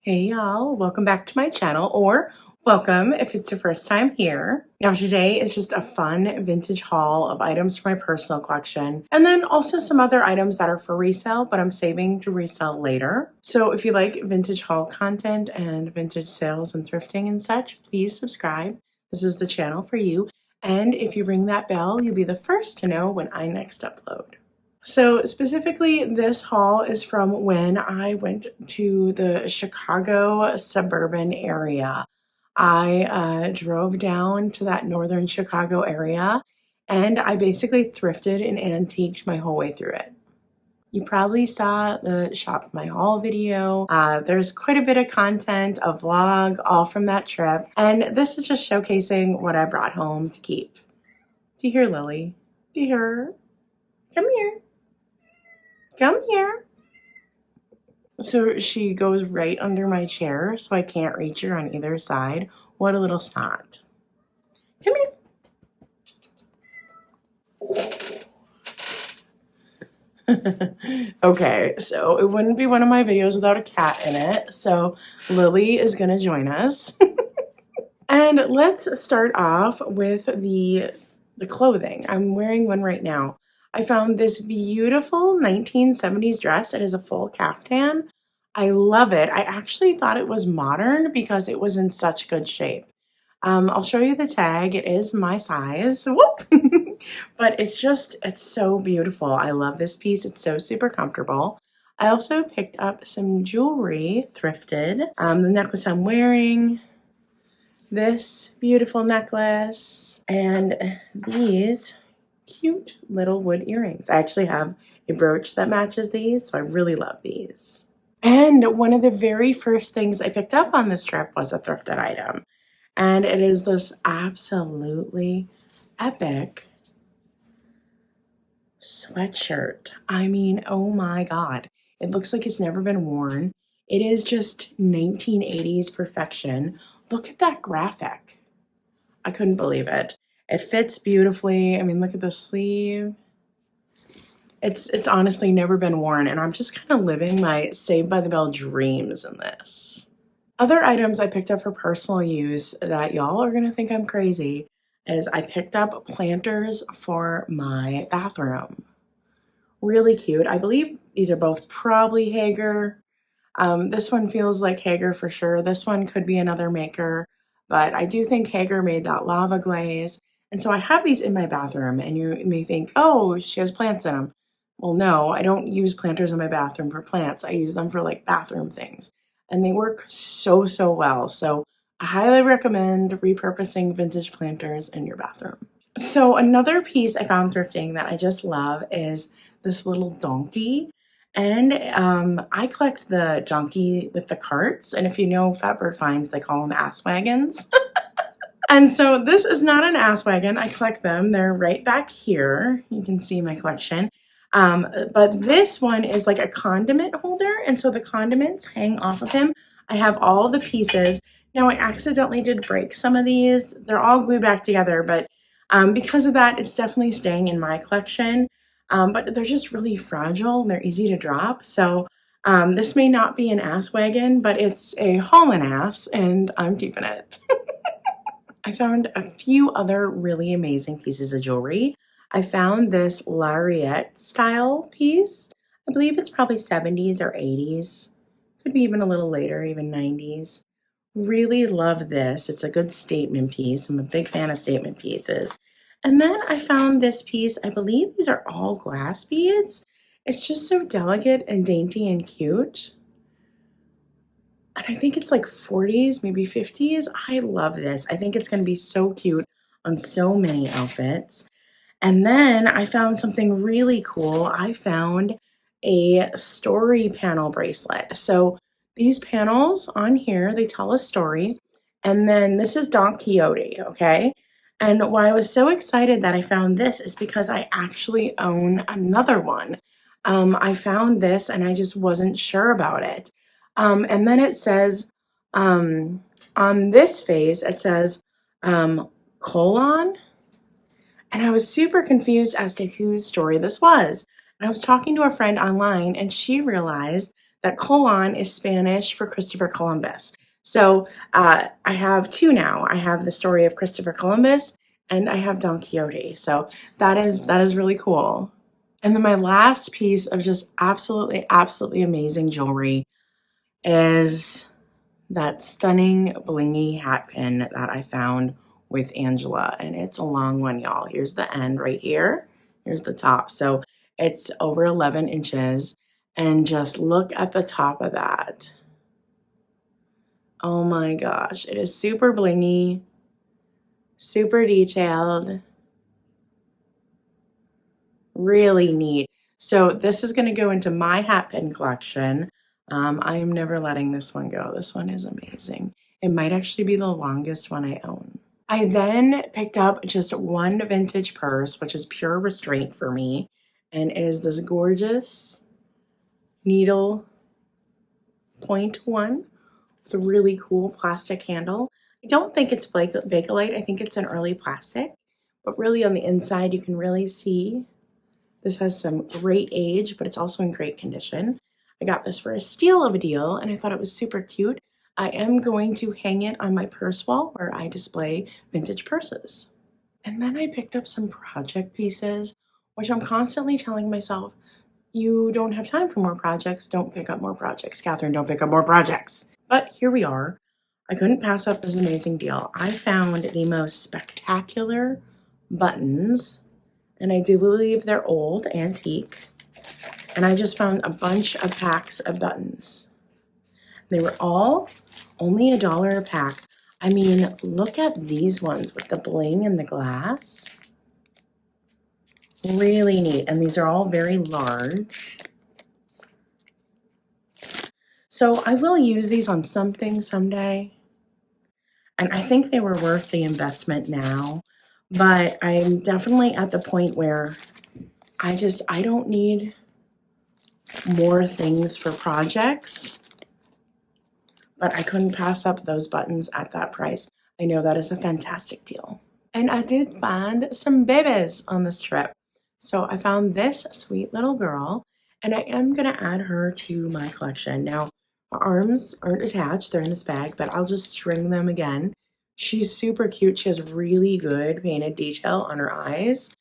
Hey y'all, welcome back to my channel, or welcome if it's your first time here. Now today is just a fun vintage haul of items for my personal collection, and then also some other items that are for resale, but I'm saving to resell later. So if you like vintage haul content and vintage sales and thrifting and such, please subscribe. This is the channel for you. And if you ring that bell, you'll be the first to know when I next upload. So specifically, this haul is from when I went to the Chicago suburban area. I drove down to that northern Chicago area and I basically thrifted and antiqued my whole way through it. You probably saw the Shop My Haul video. There's quite a bit of content, a vlog, all from that trip. And this is just showcasing what I brought home to keep. Do you hear Lily? Do you hear her? Come here. Come here. So she goes right under my chair, so I can't reach her on either side. What a little snot. Come here. Okay, so it wouldn't be one of my videos without a cat in it. So Lily is gonna join us. And let's start off with the clothing. I'm wearing one right now. I found this beautiful 1970s dress. It is a full caftan. I love it. I actually thought it was modern because it was in such good shape. I'll show you the tag. It is my size. Whoop! But it's so beautiful. I love this piece. It's so super comfortable. I also picked up some jewelry, thrifted. The necklace I'm wearing, this beautiful necklace, and these cute little wood earrings. I actually have a brooch that matches these, so I really love these. And one of the very first things I picked up on this trip was a thrifted item. And it is this absolutely epic sweatshirt. I mean, oh my God. It looks like it's never been worn. It is just 1980s perfection. Look at that graphic. I couldn't believe it. It fits beautifully. I mean, look at the sleeve. It's honestly never been worn, and I'm just kind of living my Saved by the Bell dreams in this. Other items I picked up for personal use that y'all are gonna think I'm crazy is I picked up planters for my bathroom. Really cute. I believe these are both probably Hager. This one feels like Hager for sure. This one could be another maker, but I do think Hager made that lava glaze. And so I have these in my bathroom, and you may think, oh, she has plants in them. Well, no, I don't use planters in my bathroom for plants. I use them for like bathroom things, and they work so, so well. So I highly recommend repurposing vintage planters in your bathroom. So another piece I found thrifting that I just love is this little donkey. And I collect the donkey with the carts. And if you know Fatbird Finds, they call them ass wagons. And so this is not an ass wagon. I collect them. They're right back here. You can see my collection. But this one is like a condiment holder. And so the condiments hang off of him. I have all the pieces. Now I accidentally did break some of these. They're all glued back together, but because of that, it's definitely staying in my collection. But they're just really fragile and they're easy to drop. So this may not be an ass wagon, but it's a haulin' ass, and I'm keeping it. I found a few other really amazing pieces of jewelry. I found this lariat style piece. I believe it's probably 70s or 80s. Could be even a little later, even 90s. Really love this. It's a good statement piece. I'm a big fan of statement pieces. And then I found this piece. I believe these are all glass beads. It's just so delicate and dainty and cute. And I think it's like 40s, maybe 50s. I love this. I think it's going to be so cute on so many outfits. And then I found something really cool. I found a story panel bracelet. So these panels on here, they tell a story. And then this is Don Quixote, okay? And why I was so excited that I found this is because I actually own another one. I found this and I just wasn't sure about it. And then it says, on this face, it says, colon. And I was super confused as to whose story this was. And I was talking to a friend online, and she realized that colon is Spanish for Christopher Columbus. So I have two now. I have the story of Christopher Columbus and I have Don Quixote. So that is really cool. And then my last piece of just absolutely, absolutely amazing jewelry is that stunning blingy hat pin that I found with Angela. And it's a long one, y'all. Here's the end right here. Here's the top. So it's over 11 inches. And just look at the top of that. Oh my gosh. It is super blingy, super detailed, really neat. So this is going to go into my hat pin collection. I am never letting this one go. This one is amazing. It might actually be the longest one I own. I then picked up just one vintage purse, which is pure restraint for me. And it is this gorgeous needle point one with a really cool plastic handle. I don't think it's Bakelite. I think it's an early plastic. But really on the inside, you can really see this has some great age, but it's also in great condition. I got this for a steal of a deal, and I thought it was super cute. I am going to hang it on my purse wall where I display vintage purses. And then I picked up some project pieces, which I'm constantly telling myself, you don't have time for more projects, don't pick up more projects. Catherine, don't pick up more projects. But here we are. I couldn't pass up this amazing deal. I found the most spectacular buttons, and I do believe they're old, antique. And I just found a bunch of packs of buttons. They were all only $1 a pack. I mean, look at these ones with the bling and the glass. Really neat. And these are all very large. So I will use these on something someday. And I think they were worth the investment now. But I'm definitely at the point where I don't need more things for projects. But I couldn't pass up those buttons at that price. I know that is a fantastic deal. And I did find some babies on this trip. So I found this sweet little girl, and I am gonna add her to my collection. Now, her arms aren't attached, they're in this bag, but I'll just string them again. She's super cute. She has really good painted detail on her eyes.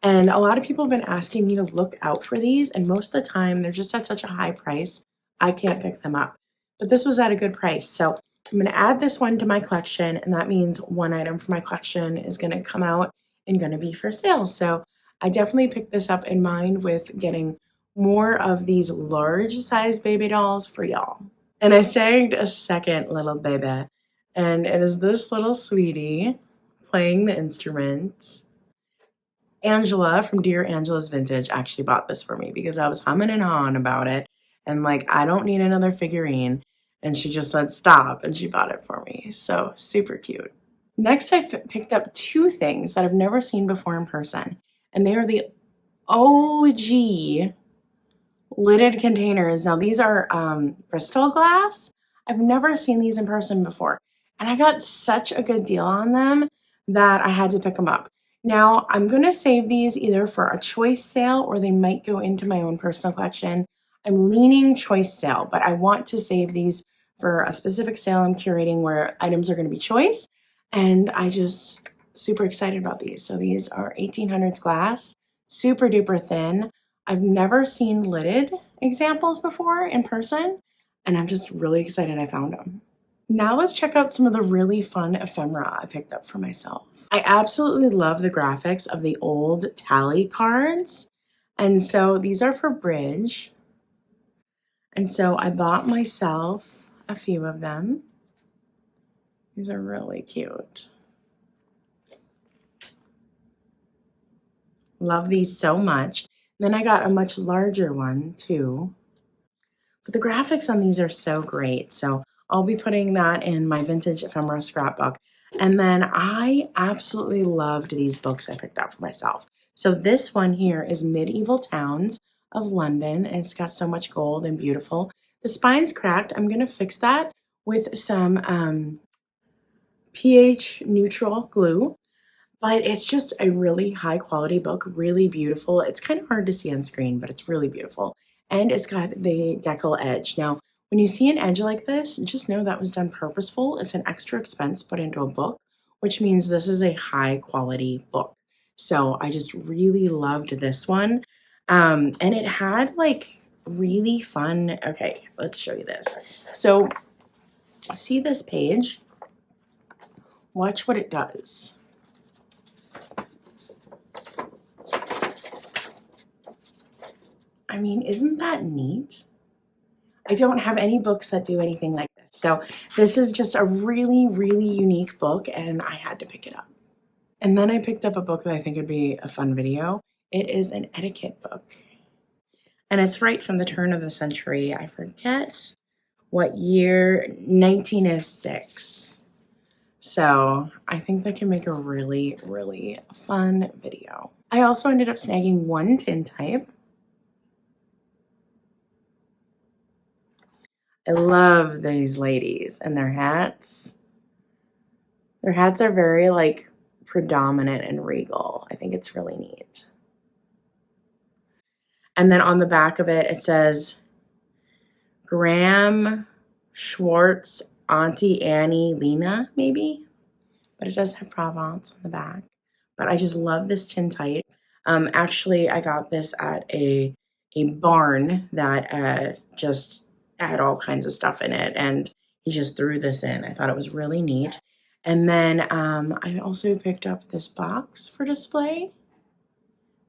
And a lot of people have been asking me to look out for these, and most of the time they're just at such a high price, I can't pick them up. But this was at a good price. So I'm gonna add this one to my collection, and that means one item from my collection is gonna come out and gonna be for sale. So I definitely picked this up in mind with getting more of these large size baby dolls for y'all. And I snagged a second little baby, and it is this little sweetie playing the instrument. Angela from Dear Angela's Vintage actually bought this for me because I was humming and hawing about it. And like, I don't need another figurine. And she just said, stop. And she bought it for me. So super cute. Next, I picked up two things that I've never seen before in person. And they are the OG lidded containers. Now these are Bristol glass. I've never seen these in person before. And I got such a good deal on them that I had to pick them up. Now I'm gonna save these either for a choice sale or they might go into my own personal collection. I'm leaning choice sale, but I want to save these for a specific sale I'm curating where items are gonna be choice. And I just super excited about these. So these are 1800s glass, super duper thin. I've never seen lidded examples before in person, and I'm just really excited I found them. Now let's check out some of the really fun ephemera I picked up for myself. I absolutely love the graphics of the old tally cards, and so these are for bridge. And so I bought myself a few of them. These are really cute. Love these so much. Then I got a much larger one too. But the graphics on these are so great. So I'll be putting that in my vintage ephemera scrapbook. And then I absolutely loved these books I picked out for myself. So this one here is Medieval Towns of London, and it's got so much gold and beautiful. The spine's cracked. I'm gonna fix that with some pH neutral glue. But it's just a really high quality book, really beautiful. It's kind of hard to see on screen, but it's really beautiful. and it's got the decal edge. Now, when you see an edge like this, just know that was done purposeful. It's an extra expense put into a book, which means this is a high quality book. So I just really loved this one. And it had like really fun, okay, let's show you this. So see this page? Watch what it does. I mean, isn't that neat? I don't have any books that do anything like this. So this is just a really, really unique book, and I had to pick it up. And then I picked up a book that I think would be a fun video. It is an etiquette book. And it's right from the turn of the century. I forget what year, 1906. So I think that can make a really, really fun video. I also ended up snagging one tintype. I love these ladies and their hats. Their hats are very like predominant and regal. I think it's really neat. And then on the back of it, it says Graham Schwartz, Auntie Annie, Lena, maybe. But it does have Provence on the back. But I just love this tintype. Actually, I got this at a barn that just had all kinds of stuff in it, and he just threw this in. I thought it was really neat. And then I also picked up this box for display.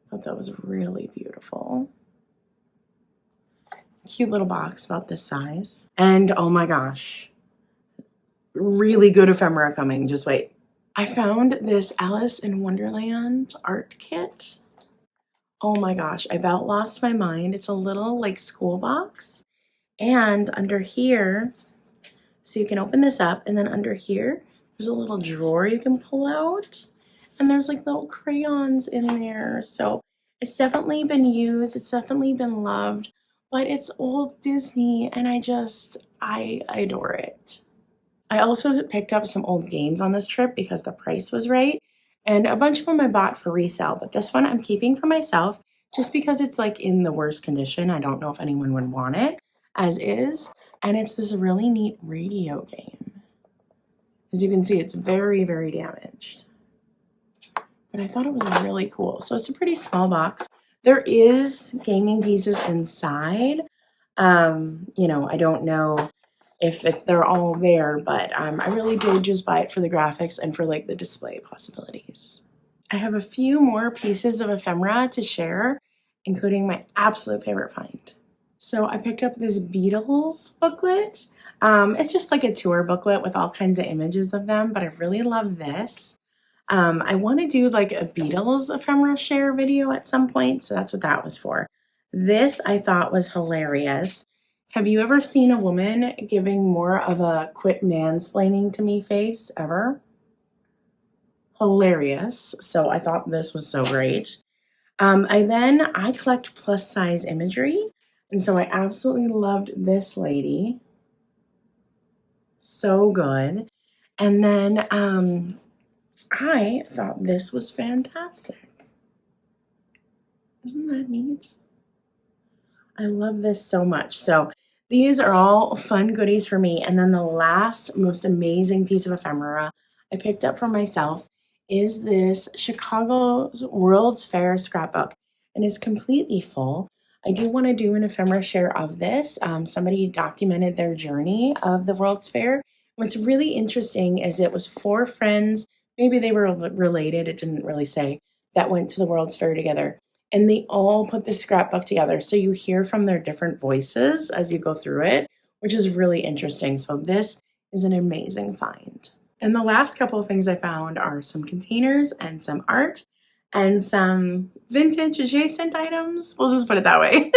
I thought that was really beautiful. Cute little box about this size. And oh my gosh, really good ephemera coming. Just wait. I found this Alice in Wonderland art kit. Oh my gosh, I about lost my mind. It's a little like school box. And under here, so you can open this up, and then under here, there's a little drawer you can pull out. And there's like little crayons in there. So it's definitely been used. It's definitely been loved. But it's old Disney, and I adore it. I also picked up some old games on this trip because the price was right. And a bunch of them I bought for resale, but this one I'm keeping for myself just because it's like in the worst condition. I don't know if anyone would want it as is. And it's this really neat radio game. As you can see, it's very, very damaged. But I thought it was really cool. So it's a pretty small box. There is gaming pieces inside. You know, I don't know if they're all there, but I really did just buy it for the graphics and for like the display possibilities. I have a few more pieces of ephemera to share, including my absolute favorite find. So I picked up this Beatles booklet. It's just like a tour booklet with all kinds of images of them, but I really love this. I want to do like a Beatles ephemera share video at some point, so that's what that was for. This I thought was hilarious. Have you ever seen a woman giving more of a quit mansplaining to me face ever? Hilarious. So I thought this was so great. I collect plus size imagery, and so I absolutely loved this lady. So good. And then I thought this was fantastic. Isn't that neat? I love this so much. So these are all fun goodies for me. And then the last most amazing piece of ephemera I picked up for myself is this Chicago's World's Fair scrapbook. And it's completely full. I do want to do an ephemera share of this. Somebody documented their journey of the World's Fair. What's really interesting is it was 4 friends, maybe they were related, it didn't really say, that went to the World's Fair together. And they all put this scrapbook together. So you hear from their different voices as you go through it, which is really interesting. So this is an amazing find. And the last couple of things I found are some containers and some art and some vintage adjacent items. We'll just put it that way.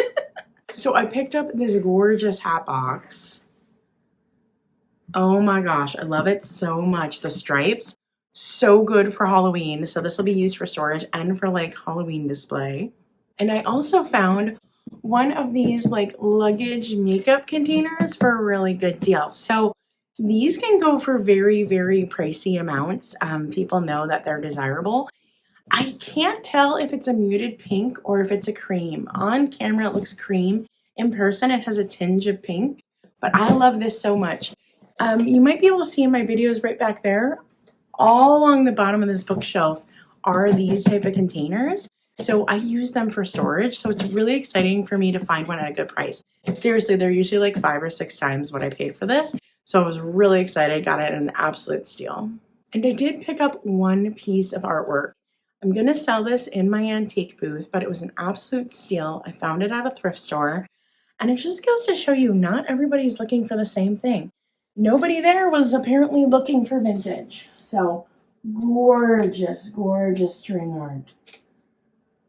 So I picked up this gorgeous hat box. Oh my gosh, I love it so much. The stripes, so good for Halloween. So this will be used for storage and for like Halloween display. And I also found one of these like luggage makeup containers for a really good deal. So these can go for very, very pricey amounts. People know that they're desirable. I can't tell if it's a muted pink or if it's a cream. On camera, it looks cream. In person, it has a tinge of pink, but I love this so much. You might be able to see in my videos right back there, all along the bottom of this bookshelf are these type of containers. So I use them for storage. So it's really exciting for me to find one at a good price. Seriously, they're usually like 5 or 6 times what I paid for this. So I was really excited, got it at an absolute steal. And I did pick up one piece of artwork. I'm gonna sell this in my antique booth, but it was an absolute steal. I found it at a thrift store. And it just goes to show you, not everybody's looking for the same thing. Nobody there was apparently looking for vintage. So gorgeous, gorgeous string art.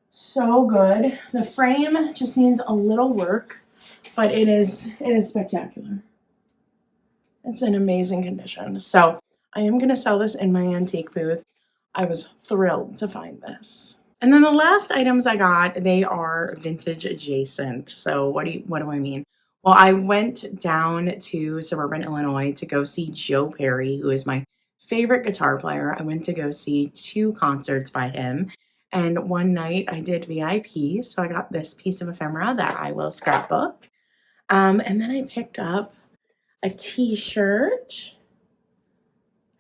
So good. The frame just needs a little work, but it is spectacular. It's in amazing condition. So I am gonna sell this in my antique booth. I was thrilled to find this. And then the last items I got, they are vintage adjacent. So what do I mean? Well, I went down to suburban Illinois to go see Joe Perry, who is my favorite guitar player. I went to go see 2 concerts by him. And one night I did VIP, so I got this piece of ephemera that I will scrapbook. And then I picked up a t-shirt.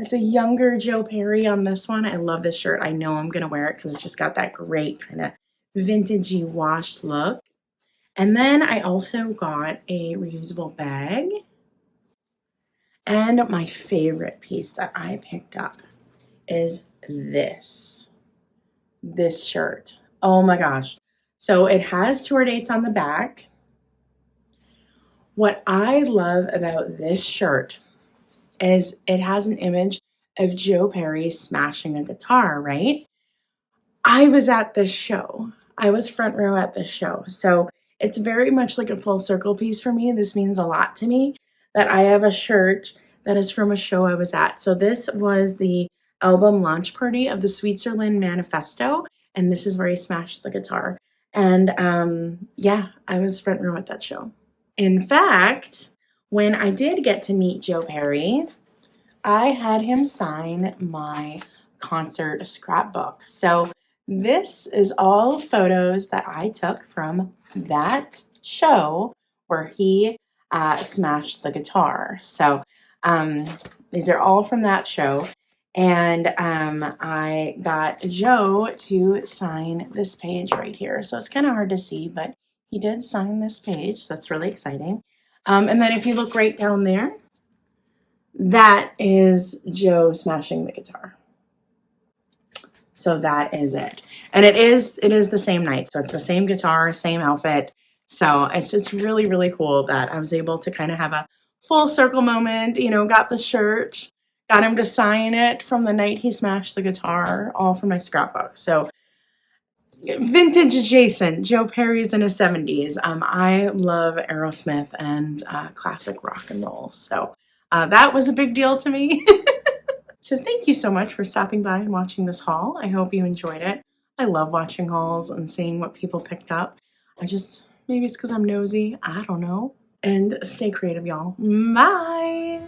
It's a younger Joe Perry on this one. I love this shirt. I know I'm going to wear it because it's just got that great kind of vintagey washed look. And then I also got a reusable bag. And my favorite piece that I picked up is this shirt. Oh my gosh. So it has tour dates on the back. What I love about this shirt is it has an image of Joe Perry smashing a guitar, right? I was at this show. I was front row at this show. So it's very much like a full circle piece for me. This means a lot to me that I have a shirt that is from a show I was at. So this was the album launch party of the Switzerland Manifesto, and this is where he smashed the guitar. And yeah, I was front row at that show. In fact, when I did get to meet Joe Perry, I had him sign my concert scrapbook. So this is all photos that I took from that show where he smashed the guitar. So these are all from that show. And I got Joe to sign this page right here. So it's kind of hard to see, but he did sign this page. So that's really exciting. And then if you look right down there, that is Joe smashing the guitar. So that is it. And it is the same night. So it's the same guitar, same outfit. So it's really, really cool that I was able to kind of have a full circle moment, you know, got the shirt, got him to sign it from the night he smashed the guitar, all for my scrapbook. So vintage adjacent, Joe Perry's in his 70s. I love Aerosmith and classic rock and roll. So that was a big deal to me. So thank you so much for stopping by and watching this haul. I hope you enjoyed it. I love watching hauls and seeing what people picked up. Maybe it's because I'm nosy. I don't know. And stay creative, y'all. Bye.